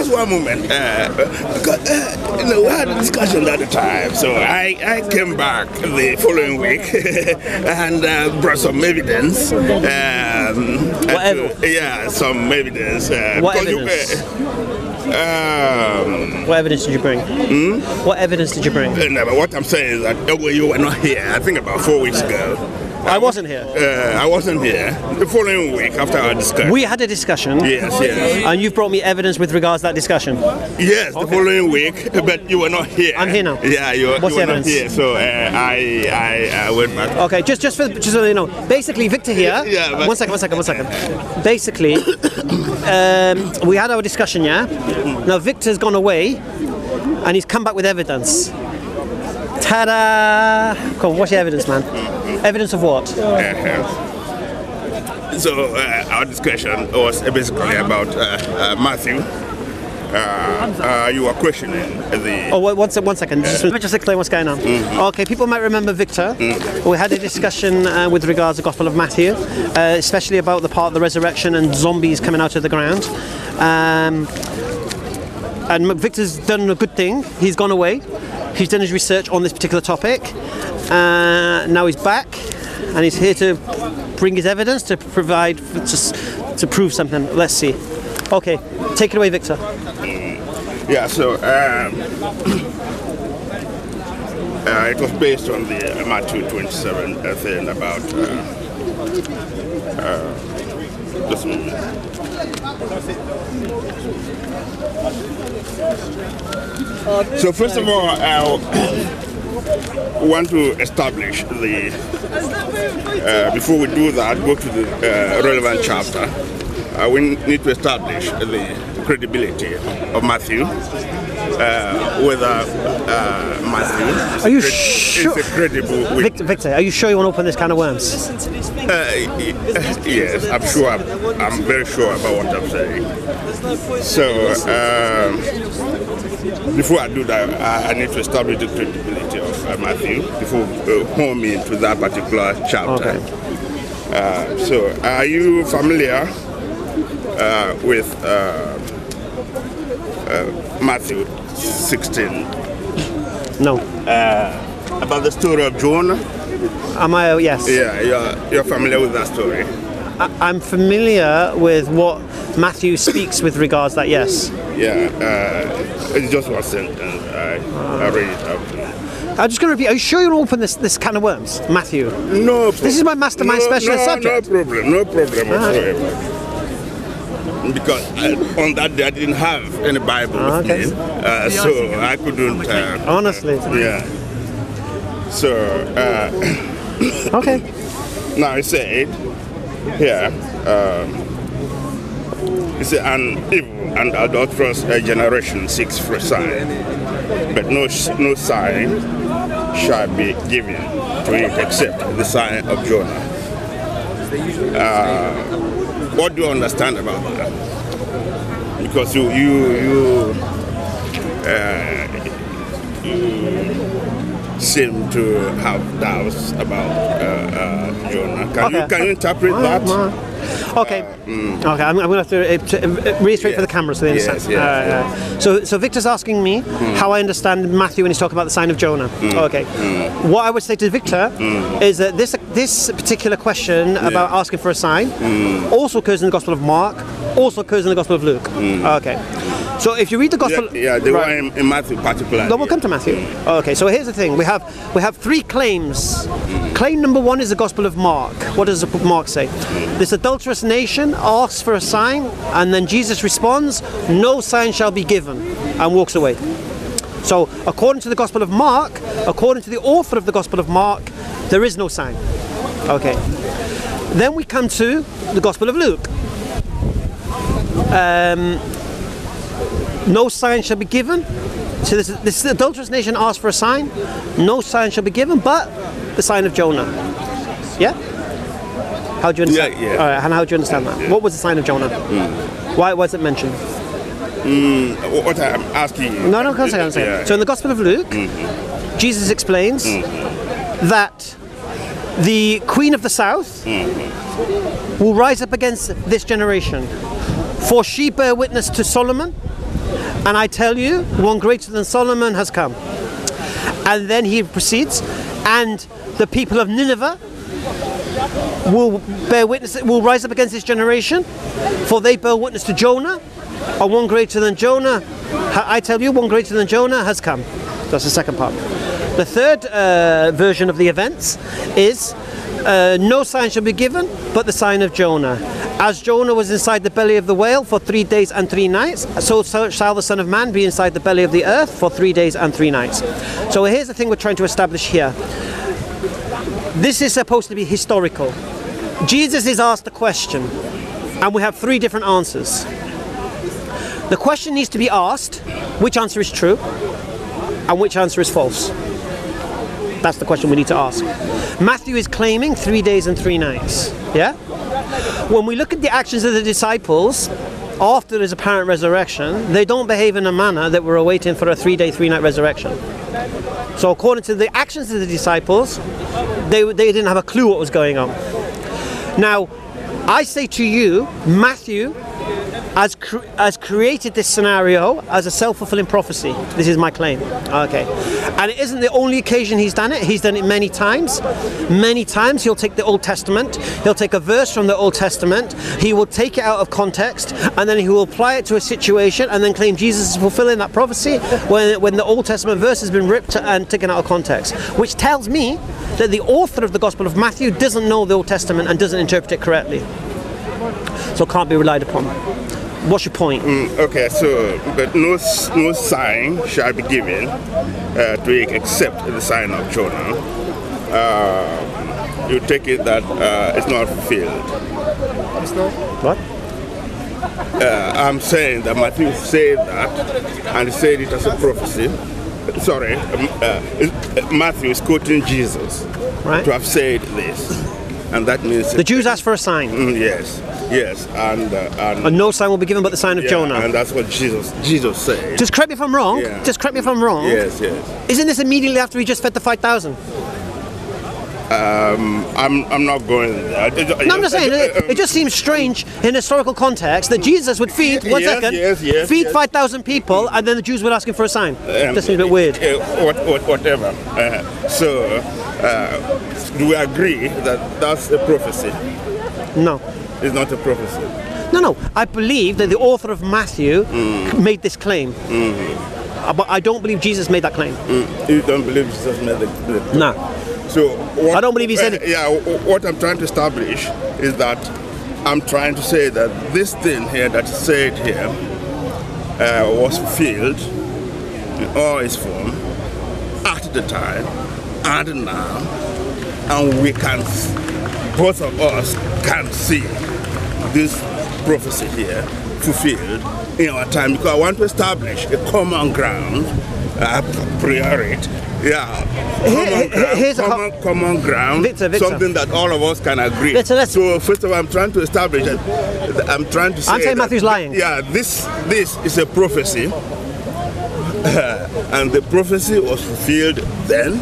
just one moment. Because, we had a discussion at the time, so I came back the following week and brought some evidence. What evidence? Yeah, some evidence. What evidence? What evidence did you bring? What evidence did you bring? No, but what I'm saying is that you were not here, I think about 4 weeks ago. I wasn't here. I wasn't here. The following week after our discussion. We had a discussion. Yes, yes. And you've brought me evidence with regards to that discussion. Yes, the following week, but you were not here. I'm here now. Yeah, you were What's the not evidence? here, so I went back. Okay, just so you know, basically Victor here. Yeah, but One second. Basically, we had our discussion, yeah. Now Victor's gone away, and he's come back with evidence. Ta-da! Come on, what's your evidence, man? Evidence of what? So our discussion was basically about Matthew. You were questioning the... Oh, one second. Let me just explain what's going on. Okay, people might remember Victor. We had a discussion with regards to the Gospel of Matthew, especially about the part of the resurrection and zombies coming out of the ground. And Victor's done a good thing. He's gone away. He's done his research on this particular topic. Now he's back, and he's here to bring his evidence to provide to prove something. Let's see. Okay, take it away, Victor. Yeah, so it was based on the Matthew 27 thing about just a moment. So first of all, I want to establish the before we do that, go to the relevant chapter. We need to establish the credibility of Matthew, whether Matthew is a credible witness. Victor, are you sure you want to open this can of worms? Yes, I'm sure. I'm very sure about what I'm saying. So, before I do that, I need to establish the credibility of Matthew before home into that particular chapter. Okay. So, are you familiar with Matthew 16? No. About the story of Jonah? Am I? Yes. Yeah, you're familiar with that story? I'm familiar with what Matthew speaks with regards to that, yes. Yeah, it's just one sentence. I read it out. I'm just going to repeat. Are you sure you want to open this can of worms, Matthew? No problem. This is my mastermind specialist subject. No problem whatsoever. Because on that day I didn't have any Bible with me, so I couldn't. Honestly. Yeah. So. Okay. Now he said, here, he said, an evil and adulterous generation seeks for a sign, but no sign shall be given to it except the sign of Jonah. What do you understand about that? Because you seem to have doubts about Jonah. Can you interpret that? Okay. Okay. I'm going to have to reiterate for the camera so they understand. Yes. So Victor's asking me how I understand Matthew when he's talking about the sign of Jonah. Okay. What I would say to Victor is that this particular question about asking for a sign also occurs in the Gospel of Mark, also occurs in the Gospel of Luke. Okay. So if you read the Gospel, they were in Matthew particularly. No, we'll come to Matthew. Okay. So here's the thing: we have three claims. Claim number one is the Gospel of Mark. What does Mark say? This adulterous nation asks for a sign, and then Jesus responds, "No sign shall be given," and walks away. So according to the Gospel of Mark, according to the author of the Gospel of Mark, there is no sign. Okay. Then we come to the Gospel of Luke. No sign shall be given. So this adulterous nation asked for a sign. No sign shall be given, but the sign of Jonah. Yeah? How do you understand? Yeah. All right, and how do you understand that? What was the sign of Jonah? Why was it mentioned? What I'm asking you. No, come on. So in the Gospel of Luke, Jesus explains that the Queen of the South will rise up against this generation. For she bare witness to Solomon, And I tell you, one greater than Solomon has come. And then he proceeds, and the people of Nineveh will bear witness, will rise up against this generation, for they bear witness to Jonah, and one greater than Jonah, I tell you, one greater than Jonah has come. That's the second part. The third version of the events is, no sign shall be given but the sign of Jonah. As Jonah was inside the belly of the whale for 3 days and 3 nights, so shall the Son of Man be inside the belly of the earth for 3 days and 3 nights. So here's the thing we're trying to establish here. This is supposed to be historical. Jesus is asked a question, and we have 3 different answers. The question needs to be asked, which answer is true, and which answer is false. That's the question we need to ask. Matthew is claiming 3 days and 3 nights. Yeah? When we look at the actions of the disciples after his apparent resurrection, they don't behave in a manner that we're awaiting for a 3-day, 3-night resurrection. So according to the actions of the disciples, they didn't have a clue what was going on. Now, I say to you, Matthew has created this scenario as a self-fulfilling prophecy. This is my claim. Okay. And it isn't the only occasion he's done it. He's done it many times. Many times he'll take the Old Testament, he'll take a verse from the Old Testament, he will take it out of context, and then he will apply it to a situation and then claim Jesus is fulfilling that prophecy when the Old Testament verse has been ripped and taken out of context. Which tells me that the author of the Gospel of Matthew doesn't know the Old Testament and doesn't interpret it correctly. So can't be relied upon. What's your point? Okay, so, but no sign shall be given to it except the sign of Jonah. You take it that it's not fulfilled. It's not? What? I'm saying that Matthew said that, and he said it as a prophecy. Sorry, Matthew is quoting Jesus, right, to have said this. And that means the Jews asked for a sign. Yes, and no sign will be given but the sign of Jonah. And that's what Jesus said. Just correct me if I'm wrong. Yeah. Just correct me if I'm wrong. Yes. Isn't this immediately after he just fed the 5,000? I'm not going there. No, I'm just saying, it just seems strange in historical context that Jesus would feed, feed 5,000 people, and then the Jews would ask him for a sign. That seems a bit weird. Whatever. Do we agree that that's a prophecy? No. It's not a prophecy. No. I believe that the author of Matthew made this claim. But I don't believe Jesus made that claim. You don't believe Jesus made the claim? No. So I don't believe he said it. Yeah, what I'm trying to establish is that I'm trying to say that this thing here that is said here was fulfilled in all its form at the time and now, and we can, both of us can see this prophecy here fulfilled in our time, because I want to establish a common ground, priority. Yeah, common ground, Victor. something that all of us can agree. Victor, so first of all, I'm trying to establish that I'm trying to say I'm saying Matthew's lying. Yeah, this is a prophecy, and the prophecy was fulfilled then.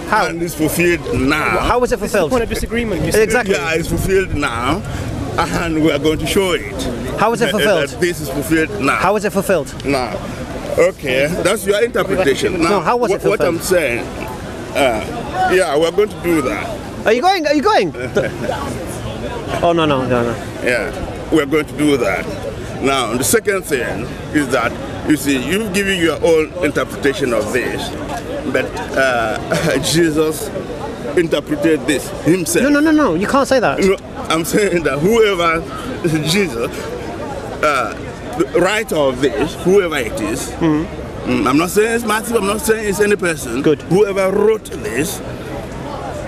How? And it's fulfilled now. How was it fulfilled? Point of disagreement. Exactly. Yeah, it's fulfilled now, and we are going to show it. How was it fulfilled? That this is fulfilled now. How was it fulfilled? Now. Okay, that's your interpretation. Now, no, how was it fulfilled? What I'm saying, yeah, we're going to do that. Are you going? Oh, no. Yeah, we're going to do that. Now, the second thing is that, you see, you've given your own interpretation of this, but Jesus interpreted this himself. No, you can't say that. No, I'm saying that whoever, Jesus, the writer of this, whoever it is, I'm not saying it's Matthew, I'm not saying it's any person. Good. Whoever wrote this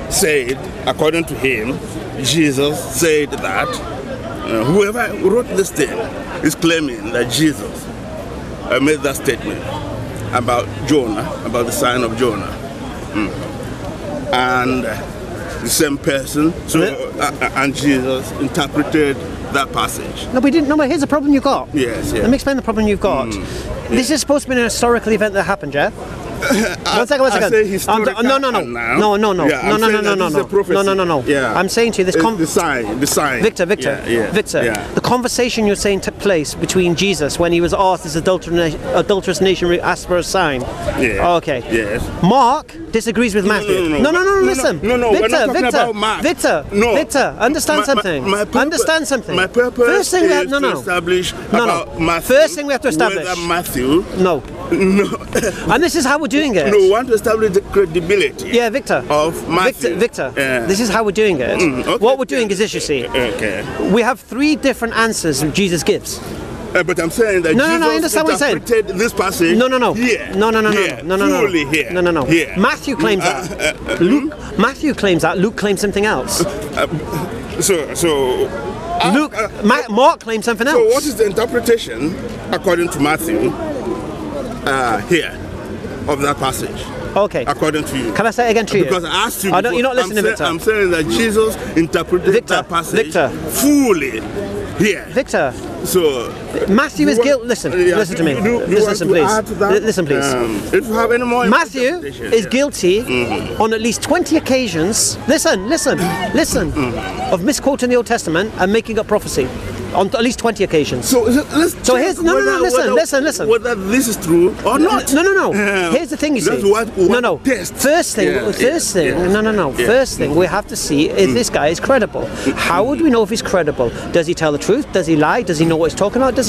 said, according to him, Jesus said that whoever wrote this thing is claiming that Jesus made that statement about Jonah, about the sign of Jonah. And the same person, so and Jesus interpreted that passage. No, we didn't. No, but here's the problem you got. Yes. Let me explain the problem you've got. This is supposed to be an historical event that happened, yeah? One second. I say historical No. Yeah, No. Yeah. I'm saying to you, the sign. Victor. Yeah. The conversation you're saying took place between Jesus when he was asked, "This adulterous nation asked for a sign." Yeah. Okay. Yes. Mark disagrees with Matthew. No. Listen. No. We're not talking about Mark. Victor, understand something. Understand something. My purpose First thing is to establish about Matthew. First thing we have to establish. Whether Matthew. No. And this is how we're doing it. No, we want to establish the credibility. Yeah, Victor. Of Matthew. Victor. This is how we're doing it. Okay. What we're doing is this, you see. Okay. We have 3 different answers Jesus gives. But I'm saying that Jesus I understand what you're saying. interpreted this passage. No. Here. No. Fully here. No. Here. Matthew claims that. Matthew claims that. Luke claims something else. Mark claims something else. So what is the interpretation, according to Matthew, here, of that passage? Okay. According to you. Can I say it again to you? Because I asked you. You're not listening, Victor. I'm saying that Jesus interpreted that passage fully here. Victor. So Matthew is guilty. Listen to me. Listen, please. If you have any more, Matthew is guilty on at least 20 occasions. Listen. Of misquoting the Old Testament and making up prophecy. On at least 20 occasions. So here's listen. Whether this is true or not. No. Here's the thing, you see. First thing we have to see is this guy is credible. How would we know if he's credible? Does he tell the truth? Does he lie? Does he know what he's talking about? Does he